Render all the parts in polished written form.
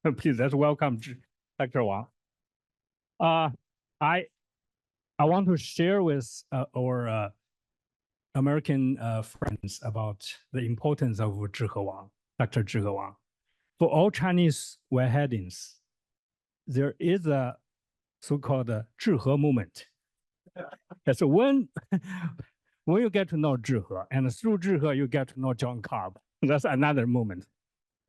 Please, let's welcome Dr. Wang. I want to share with our American friends about the importance of Zhihe Wang, Dr. Zhihe Wang. For all Chinese Whiteheadians, there is a so-called Zhihe movement. So when you get to know Zhihe, and through Zhihe you get to know John Cobb, that's another moment.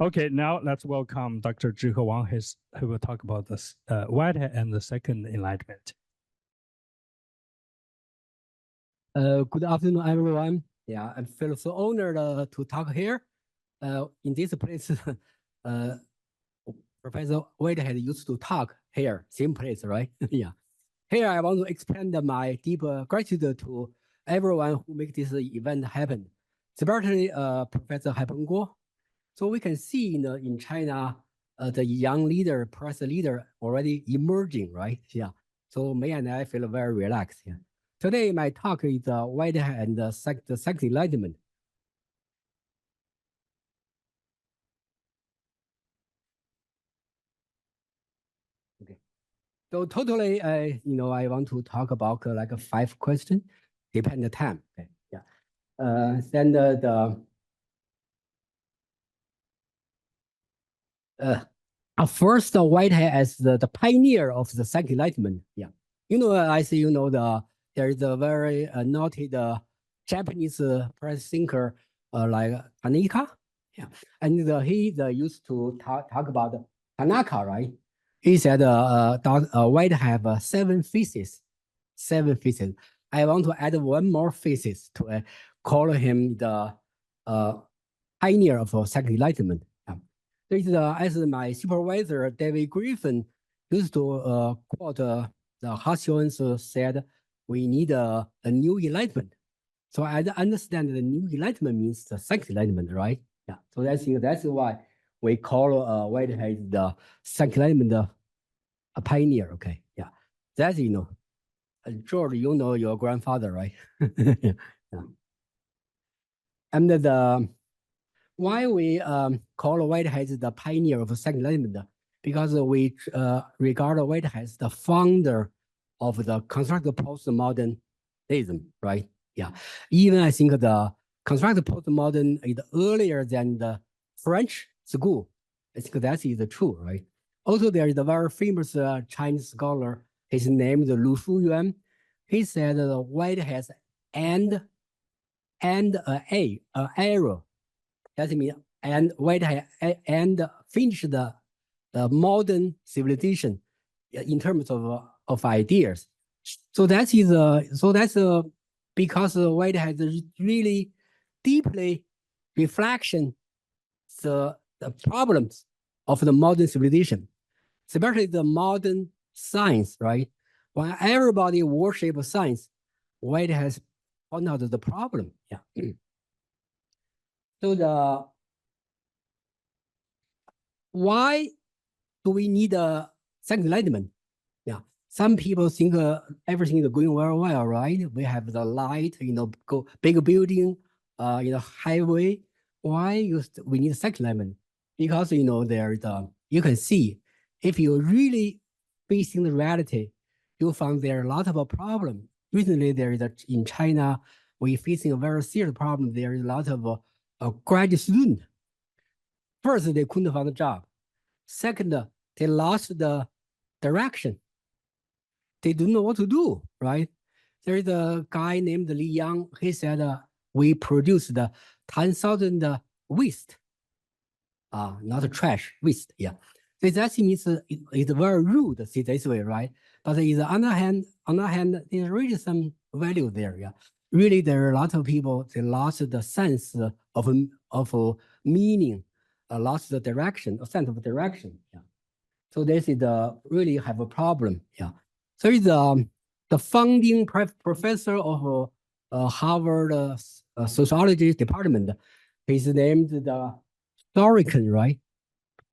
Okay, now let's welcome Dr. Zhihe Wang. He will talk about this Whitehead and the Second Enlightenment. Good afternoon, everyone. Yeah, I feel so honored to talk here. In this place, Professor Whitehead used to talk here, same place, right? Yeah. Here, I want to extend my deep gratitude to everyone who make this event happen, especially Professor Haipeng Guo. So we can see in China, the young leader, press leader already emerging, right? Yeah. So May and I feel very relaxed. Yeah. Today, my talk is Whitehead and the Second Enlightenment. Okay. So totally, I want to talk about like 5 questions, depend the time. Okay. Yeah. Then first, Whitehead as the pioneer of the Second Enlightenment. Yeah, I see. There is a very noted Japanese press thinker like Tanaka. Yeah, and he used to talk about Tanaka, right? He said Whitehead have 7 theses. 7 theses. I want to add one more thesis to call him the pioneer of Second Enlightenment. As my supervisor, David Griffin, used to quote the Hasians said, we need a new enlightenment. So I understand the new enlightenment means the Second Enlightenment, right? Yeah. So that's why we call Whitehead the Second Enlightenment a pioneer. Okay. Yeah. That's George, your grandfather, right? Yeah. And why we call Whitehead the pioneer of the Second Enlightenment? Because we regard Whitehead as the founder of the constructive postmodernism, right? Yeah. Even I think the constructive postmodern is earlier than the French school. I think that is true, right? Also, there is a very famous Chinese scholar. His name is Lu Shuyuan. He said Whitehead and an arrow. That means and Whitehead and finish the modern civilization in terms of ideas. So that's because Whitehead really deeply reflection the problems of the modern civilization, especially the modern science, right? When everybody worships science, Whitehead has found out the problem. Yeah. So why do we need a Second Enlightenment? Yeah, some people think everything is going very well, right? We have the light, go big building, highway. Why we need a Second Enlightenment? Because there is you can see if you really facing the reality, you find there are a lot of problems. Recently, there is in China, we facing a very serious problem. There is a lot of graduate students. First, they couldn't find a job. Second, they lost the direction. They don't know what to do, right? There is a guy named Li Yang. He said, we produced 10,000 waste. Not trash, waste, yeah. So that means it's very rude to say this way, right? But on the other hand, there's really some value there, yeah. Really, there are a lot of people, they lost the sense of meaning, lost the direction, a sense of direction, yeah. So this is really have a problem, yeah. So it's the founding professor of Harvard sociology department. His name is the Sorokin, right?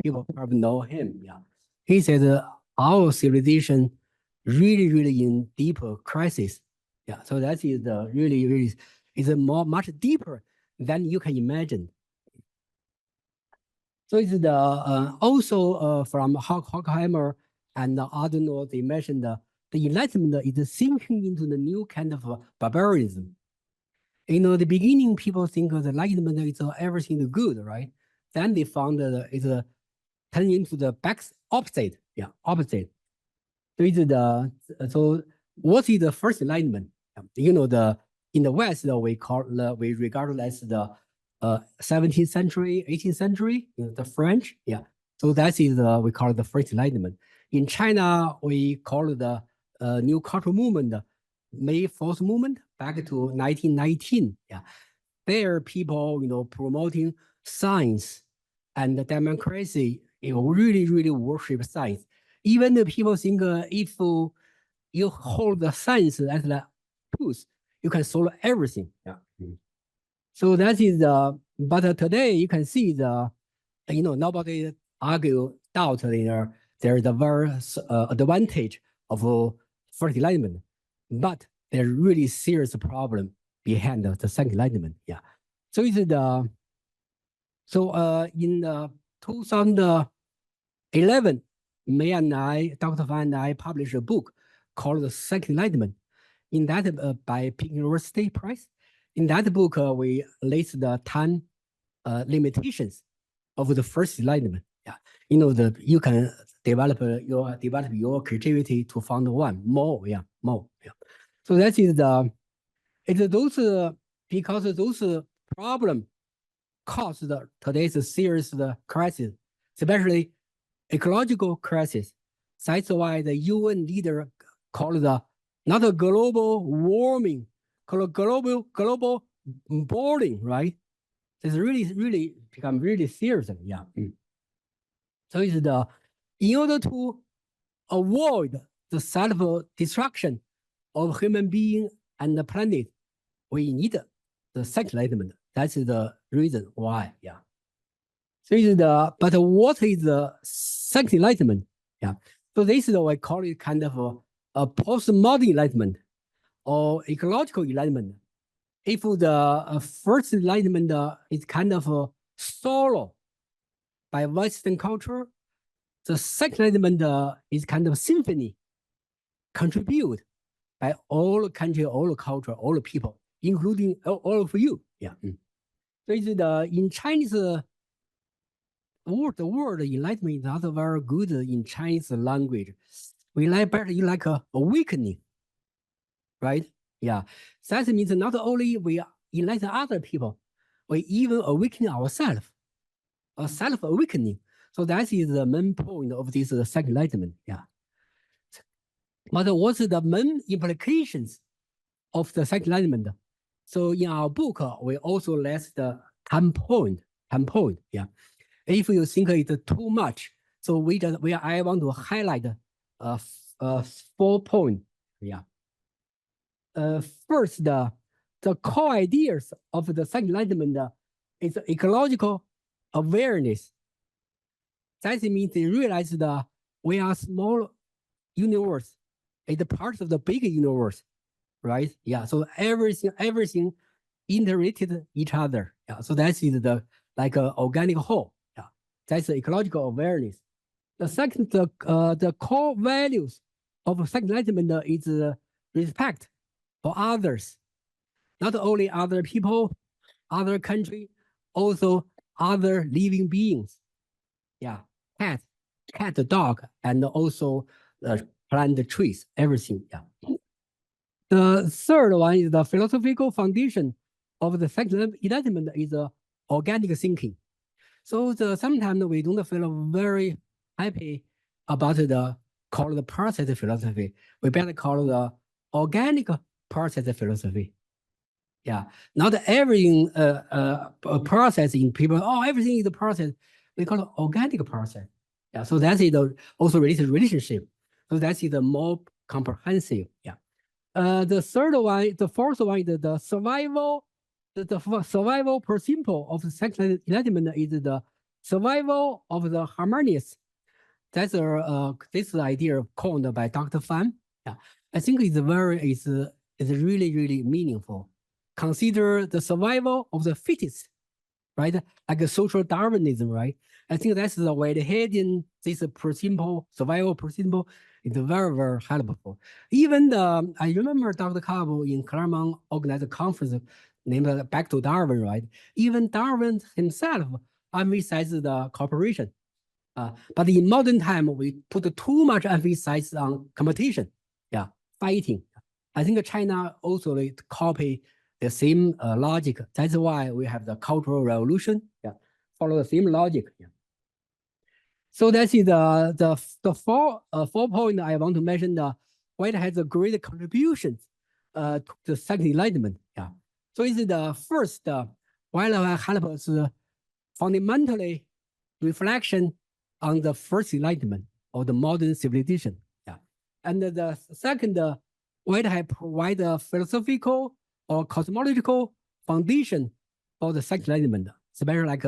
People probably know him, yeah. He said our civilization really in deeper crisis. Yeah, so that is really is much deeper than you can imagine. So it's the also from Horkheimer and Adorno, they mentioned the Enlightenment is sinking into the new kind of barbarism. The beginning, people think the Enlightenment is everything is good, right? Then they found it's turning into the opposite. Yeah, opposite. So it's so what is the first Enlightenment? In the West, we regard it as the 17th century, 18th century, the French. Yeah. So that is we call it the first Enlightenment. In China, we call it the New Cultural Movement, May 4th movement, back to 1919. Yeah. There, people, promoting science and democracy, really, really worship science. Even the people think if you hold the science as the truth, you can solve everything. Yeah. So that is but today you can see nobody doubt there is a very advantage of first Enlightenment, but there's really serious problem behind the second Enlightenment. Yeah. So it's in 2011, May and Dr. Fan and I published a book called The Second Enlightenment. In that, by Peking University Press. In that book, we list the 10 limitations of the first Enlightenment. Yeah, you can develop your creativity to find more. Yeah. So that is it's those because those problems caused today's serious crisis, especially ecological crisis. That's why the UN leader called not a global warming, called global boiling, right? It's really become really serious. Yeah. So it's in order to avoid the self-destruction of human being and the planet, we need the second Enlightenment. That's the reason why. Yeah. So it's but what is the second Enlightenment? Yeah. So this is what I call it kind of a postmodern Enlightenment or ecological Enlightenment. If the first Enlightenment is kind of solo by Western culture, the second Enlightenment is kind of symphony, contribute by all country, all culture, all people, including all of you. Yeah. So it's in Chinese the word enlightenment is not very good in Chinese language. We like better you like awakening, right? Yeah. That means not only we enlighten other people, we even awaken ourselves, a self-awakening. So that is the main point of this second Enlightenment. Yeah. But what's the main implications of the second Enlightenment? So in our book, we also list the 10 point. Yeah. If you think it's too much, so I want to highlight 4 points. Yeah. First, the core ideas of the second Enlightenment is ecological awareness. That means they realize that we are small universe. It's part of the big universe, right? Yeah. So everything interrelated each other. Yeah. So that is the like an organic whole. Yeah. That's the ecological awareness. The second, the core values of second Enlightenment is respect for others, not only other people, other country, also other living beings. Yeah, cat, dog, and also plant, trees, everything. Yeah. The third one is the philosophical foundation of the second Enlightenment is organic thinking. So sometimes we don't feel very happy about call the process philosophy. We better call the organic process philosophy. Yeah, not everything process in people. Oh, everything is a process. We call it organic process. Yeah, so that's also relationship. So that's the more comprehensive. Yeah. The fourth one is the survival. The survival principle of the second Enlightenment is the survival of the harmonious. That's this idea coined by Dr. Fan. Yeah, I think it's really, really meaningful. Consider the survival of the fittest. right? Like a social Darwinism, right? I think that's the Whiteheadian, this principle, survival principle is very, very helpful. Even I remember Dr. Cabell in Claremont organized a conference named Back to Darwin, right? Even Darwin himself emphasized the cooperation. But in modern time, we put too much emphasis on competition, fighting. I think China also copy the same logic. That's why we have the Cultural Revolution, follow the same logic. So that's the four point I want to mention. Whitehead has a great contribution to the Second Enlightenment. So it's the first Whitehead help us fundamentally reflection on the first Enlightenment or the modern civilization. And the second, Whitehead provide a philosophical or cosmological foundation for the Second Enlightenment, especially like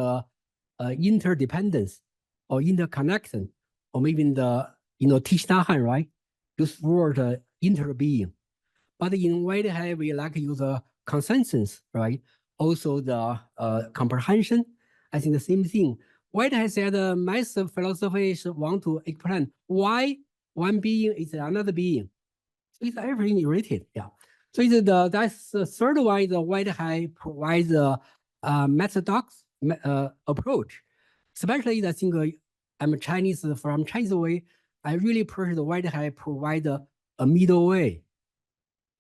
interdependence or interconnection, or maybe in the Tich Na Han, right? Use word interbeing. But in Whitehead, we like to use a consensus, right? Also the comprehension. I think the same thing. Whitehead said massive philosophers want to explain why one being is another being. So it's everything related, So it's that's the third one. The Whitehead provides a methodox approach, especially I think I'm Chinese from Chinese way. I really appreciate the Whitehead provide a middle way,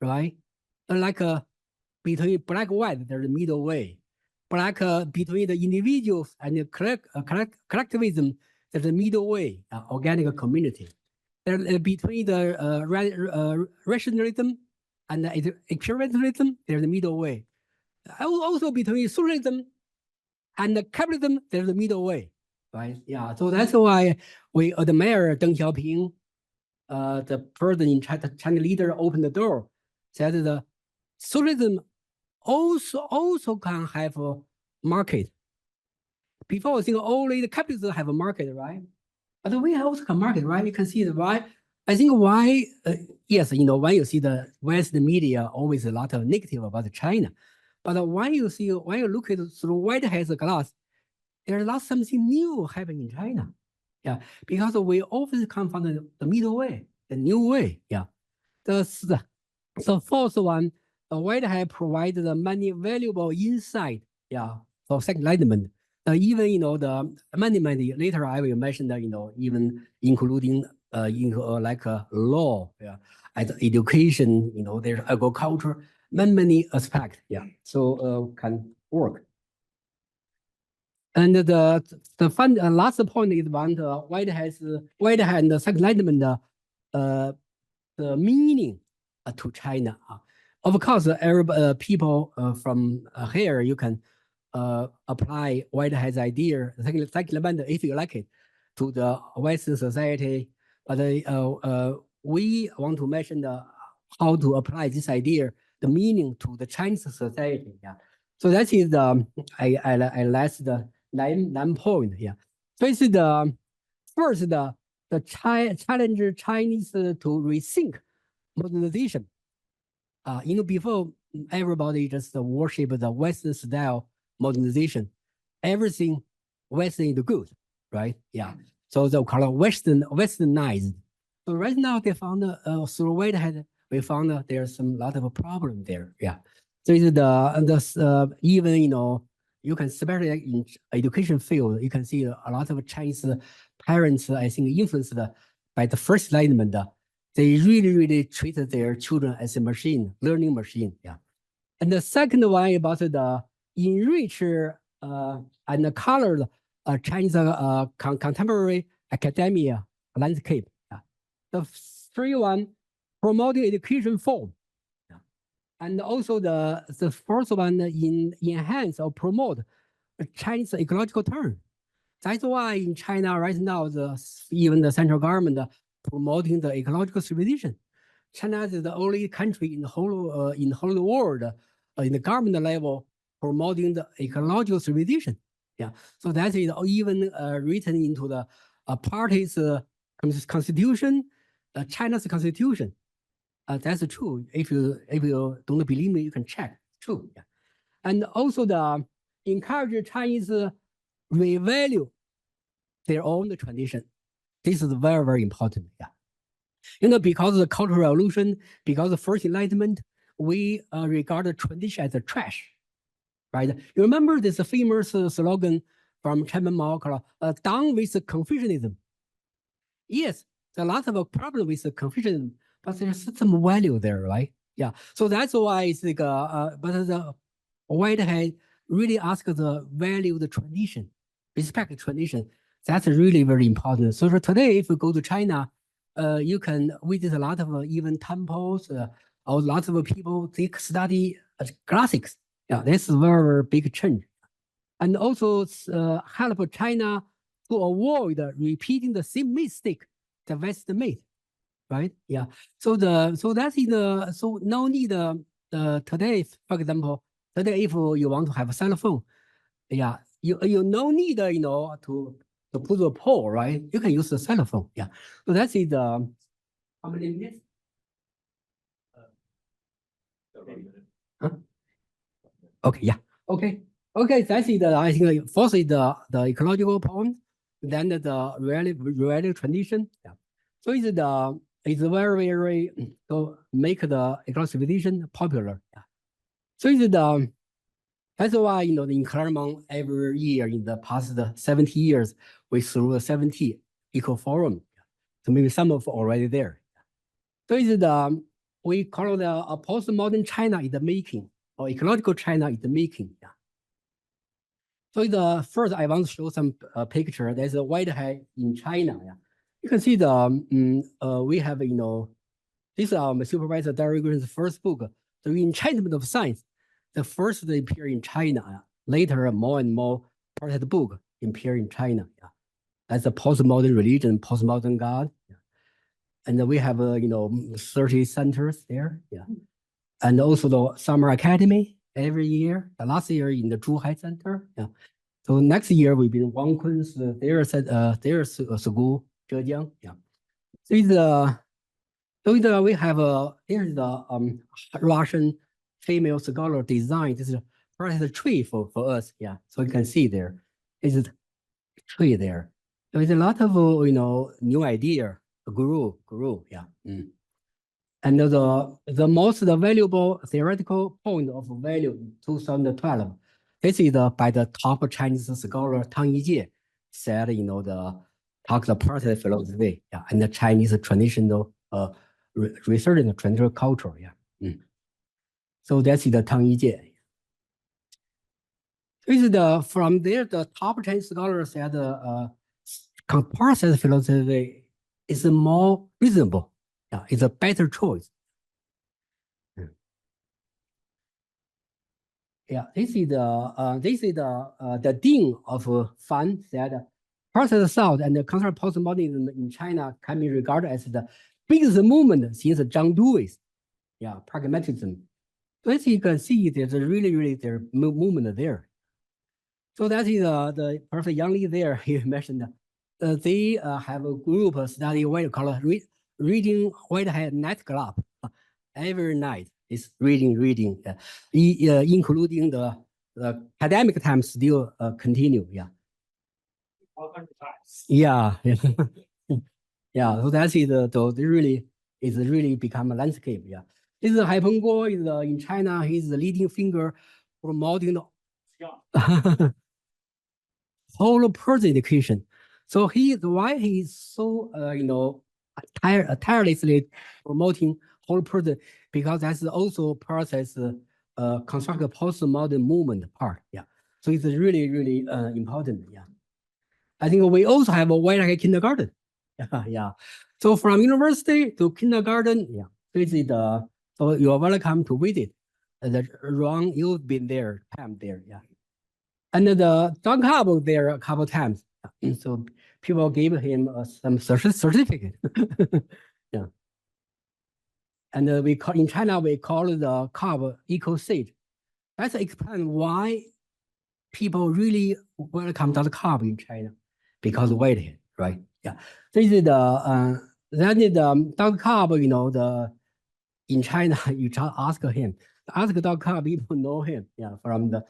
right? Like between black and white, there's a middle way. Black between the individuals and the collectivism, there's a middle way, organic community. Between the rationalism and the experimentalism, there's a middle way. Also between socialism and the capitalism, there's a middle way, right? So that's why we admire Deng Xiaoping, the person in China leader opened the door, said the socialism also can have a market. Before, I think only the capitalists have a market, right? But we also have a market, right? You can see the why. I think why, yes, when you see the Western media, always a lot of negative about China. But when you look at through Whitehead's glass, there's not something new happening in China. Because we always come from the middle way, the new way. The fourth one, Whitehead provided many valuable insight, for Second Enlightenment. Even the amendment later I will mention that even including like law, and education, there's agriculture, many aspects, so can work. And the last point is about Whitehead and the Second Enlightenment, the meaning to China. Of course, people from here, you can apply Whitehead's idea, the Second Enlightenment, if you like it, to the Western society. But we want to mention how to apply this idea, the meaning to the Chinese society. So that is I last the 9 point. So it's the first the challenge Chinese to rethink modernization. Before everybody just worship the Western style modernization, everything Western is good, right? So they call it Westernized. So right now they found through Whitehead, we found there's some lot of problem there. So it's even you can, especially in education field, you can see a lot of Chinese parents, I think, influenced by the first Enlightenment. They really treated their children as a machine, learning machine. And the second one about the enrich and the colored Chinese contemporary academia landscape. The third one, promoting education form. And also the fourth one, enhance or promote Chinese ecological turn. That's why in China right now, even the central government promoting the ecological civilization. China is the only country in the whole world, in the government level, promoting the ecological civilization. So that is even written into the party's constitution, China's constitution. That's true. If you don't believe me, you can check. True. And also encourage Chinese revalue their own tradition. This is very, very important. Yeah. You know, because of the Cultural Revolution, because of the First Enlightenment, we regard the tradition as a trash, right? You remember this famous slogan from Chairman Mao called "Down with Confucianism." Yes, there's a lot of a problem with Confucianism, but there's some value there, right? Yeah. So that's why it's like, but the Whitehead really asks the value of the tradition, respect the tradition. That's really very important. So for today, if you go to China, you can visit a lot of even temples, or lots of people they study classics. Yeah, this is very, very big change, and also help China to avoid repeating the same mistake the West made, right? Yeah. So that's so no need today, for example, today if you want to have a cell phone, yeah, you no need to put the pole, right? You can use the cell phone. Yeah. So that's it. How many minutes? Huh? Okay. Yeah. Okay. Okay. That's it. I think first is the ecological point, then the reality tradition. Yeah. So it's very, very to make the ecological civilization popular. Yeah. So that's why in Claremont every year in the past 70 years we threw 70 eco forum. So maybe some of already there. So we call it a postmodern China in the making, or ecological China in the making. Yeah. So first I want to show some picture. There's a Whitehead in China. Yeah. You can see we have this is my supervisor Derek Green's first book, The Enchantment of Science. The first appear in China. Later, more and more part of the book appear in China. Yeah. As a postmodern religion, postmodern God. Yeah. And we have 30 centers there. Yeah. And also the summer academy every year. Last year in the Zhihe Center. Yeah. So next year we've been Wangkun's their school, Zhejiang. Yeah. So we have here's the Russian female scholar design. This is a tree for us. Yeah. So you can see there is a tree there. There's a lot of new idea grew. Yeah. Mm. And the most valuable theoretical point of value in 2012. This is by the top Chinese scholar Tang Yijie said, talks about process philosophy, yeah, and the Chinese traditional research in the traditional culture, yeah. Mm. So that's the Tang Yijie. This is from there the top Chinese scholars said process philosophy is more reasonable, yeah, it's a better choice. Yeah, this is the dean of Fan said process thought and the constructive postmodernism in China can be regarded as the biggest movement since Zhang Dui's, yeah, pragmatism. So as you can see, there's a really there movement there. So that is the Professor Yang Li there. He mentioned they have a group study what you call reading Whitehead night club every night. Is reading, including the academic time still continue. Yeah. 100 times. Yeah. Yeah. So that's it. Really become a landscape. Yeah. This is Haipeng Guo is in China. He's the leading figure promoting the whole person education. So why he's so tirelessly promoting whole person, because that's also process construct postmodern movement part. Yeah. So it's really important. Yeah. I think we also have a Whitehead kindergarten. Yeah. Yeah. So from university to kindergarten, yeah. Visit so you're welcome to visit. Ron, you've been there, time there. Yeah. And the Don Cabo there a couple times. So people gave him some certificate. Yeah. And in China, we call the carb eco seed. Let's explain why people really welcome the carb in China, because of Whitehead, right? Yeah. This is Dr. Carb, in China, you try ask him. Ask Dr. Carb, people know him, yeah, from the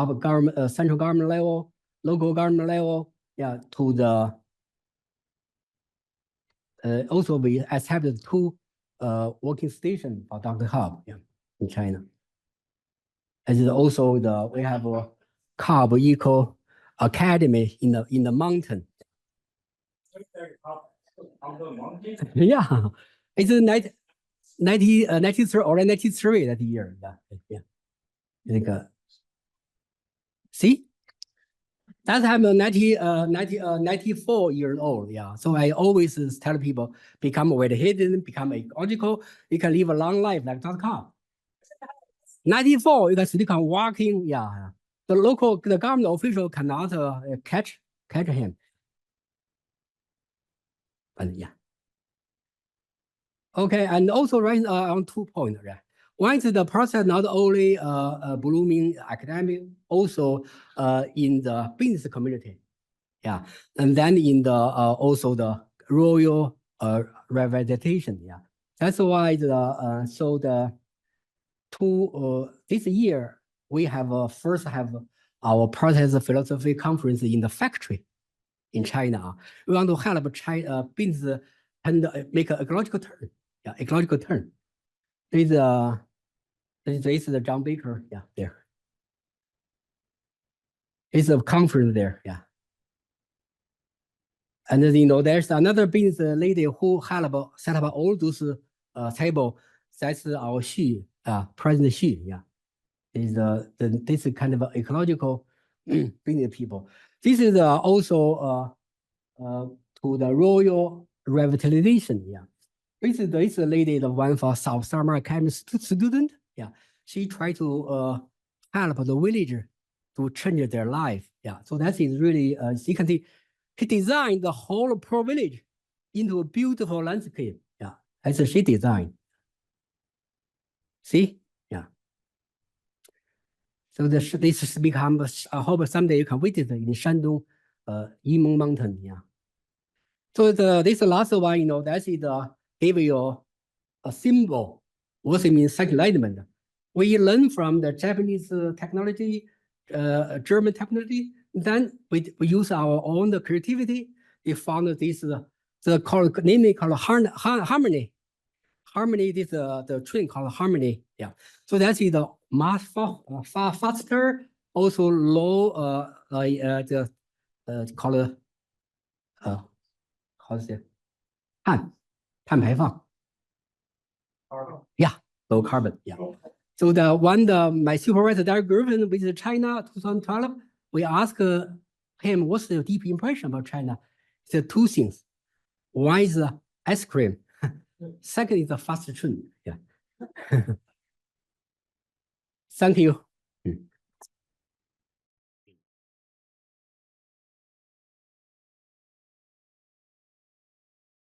top government, central government level, local government level, yeah, to the also we established 2 working stations for Dr. Hub, yeah, in China. And also we have a Carb Eco Academy in the mountain. Yeah, it's 93 or 93 that year. Yeah. See, that time 94 years old. Yeah, so I always tell people become Whitehead, become ecological. You can live a long life like Dr. Cobb. 94, you can still come walking. Yeah, the government official cannot catch him. But yeah. Okay, and also right on 2 points. Right? One is the process not only blooming academic, also in the business community. Yeah, and then in the also the royal revisitation. Yeah, that's why this year we have first have our process philosophy conference in the factory in China. We want to help China business and make an ecological turn. Yeah, ecological turn. This is the John Baker. Yeah, there. It's a conference there. Yeah. And there's another business lady who set up all those table. That's our Xi, President Xi. Yeah, this is kind of ecological business people. This is also to the royal revitalization. Yeah, this is the lady, the one for South Summer Academy student. Yeah, she tried to help the villager to change their life. Yeah, so that is really you can see. He designed the whole poor village into a beautiful landscape. Yeah, as she designed. See, yeah. So this become. I hope someday you can visit in Shandong, Yimeng Mountain. Yeah. So this last one, that is give you a symbol. What it means, Enlightenment. We learn from the Japanese technology, German technology. Then we use our own creativity. We found this namely called harmony. Harmony is the train called harmony. Yeah. So that's the far faster, also low called how's it? 碳排放. Yeah, low carbon. Yeah. So my supervisor Derek Griffin with China 2012. We asked him, what's the deep impression about China? He said 2 things. One is ice cream. Second is the fast train. Yeah. Thank you.